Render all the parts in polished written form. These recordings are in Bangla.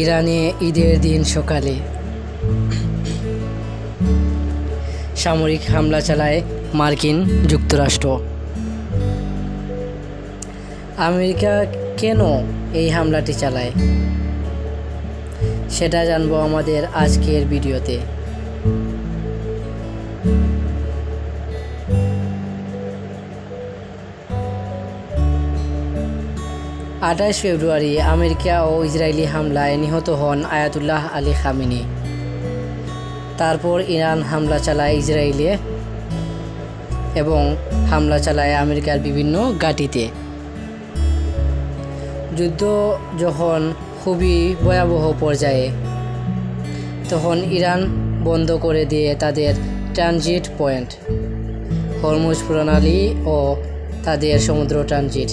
ইরানে ঈদের দিন সকালে সামরিক হামলা চালায় মার্কিন যুক্তরাষ্ট্র। আমেরিকা কেন এই হামলাটি চালায় সেটা জানবো আমাদের আজকের ভিডিওতে। 28 ফেব্রুয়ারি আমেরিকা ও ইসরায়েলি হামলায় নিহত হন আয়াতুল্লাহ আলী খামেনি। তারপর ইরান হামলা চালায় ইসরায়েলে এবং হামলা চালায় আমেরিকার বিভিন্ন ঘাঁটিতে। যুদ্ধ যখন খুবই ভয়াবহ পর্যায়ে, তখন ইরান বন্ধ করে দিয়ে তাদের ট্রানজিট পয়েন্ট হরমুজ প্রণালী ও তাদের সমুদ্র ট্রানজিট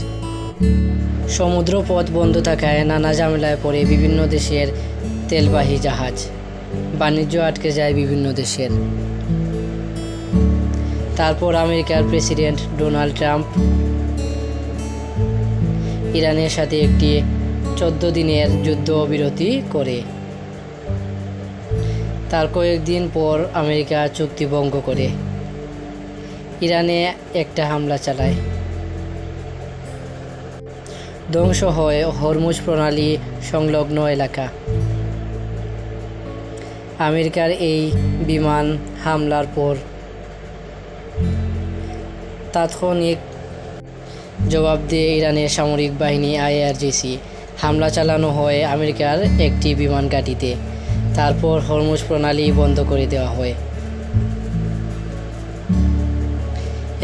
সমুদ্রপথ বন্ধ থাকায় নানা ঝামেলায় পড়ে বিভিন্ন দেশের তেলবাহী জাহাজ, বাণিজ্য আটকে যায় বিভিন্ন দেশের। তারপর আমেরিকার প্রেসিডেন্ট ডোনাল্ড ট্রাম্প ইরানের সাথে একটি 14 দিনের যুদ্ধবিরতি করে। তার কয়েকদিন পর আমেরিকা চুক্তি ভঙ্গ করে ইরানে একটা হামলা চালায়। ধ্বংস হয় হরমুজ প্রণালী সংলগ্ন এলাকা। আমেরিকার এই বিমান হামলার পর তাৎক্ষণিক জবাব দিয়ে ইরানের সামরিক বাহিনী IRGC হামলা চালানো হয় আমেরিকার একটি বিমান ঘাঁটিতে। তারপর হরমুজ প্রণালী বন্ধ করে দেওয়া হয়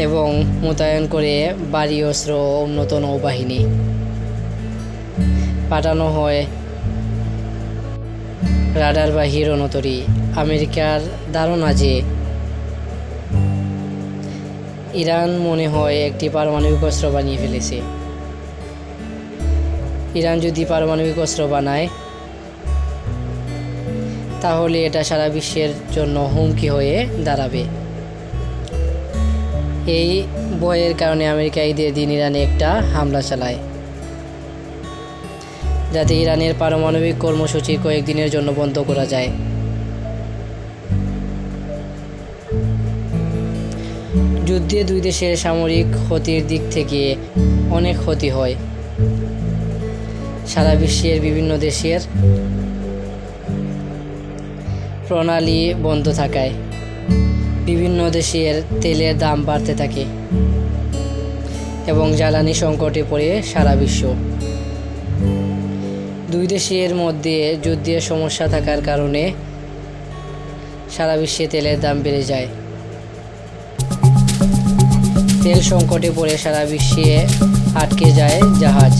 এবং মোতায়েন করে ভারী অস্ত্র ও উন্নত নৌবাহিনী পাঠানো হয় রাডারবাহী রণতরী। আমেরিকার ধারণা যে ইরান মনে হয় একটি পারমাণবিক অস্ত্র বানিয়ে ফেলেছে। ইরান যদি পারমাণবিক অস্ত্র বানায় তাহলে এটা সারা বিশ্বের জন্য হুমকি হয়ে দাঁড়াবে। এই ভয়ের কারণে আমেরিকা ঈদের দিন ইরানে একটা হামলা চালায়, যাতে ইরানের পারমাণবিক কর্মসূচি কয়েকদিনের জন্য বন্ধ করা যায়। যুদ্ধে দুই দেশের সামরিক ক্ষতির দিক থেকে অনেক ক্ষতি হয়। সারা বিশ্বের বিভিন্ন দেশের প্রণালী বন্ধ থাকায় বিভিন্ন দেশের তেলের দাম বাড়তে থাকে এবং জ্বালানি সংকটে পড়ে সারা বিশ্ব। দুই দেশের মধ্যে যুদ্ধের সমস্যা থাকার কারণে সারা বিশ্বে তেলের দাম বেড়ে যায়। তেল সংকটে পড়ে সারা বিশ্বে আটকে যায় জাহাজ।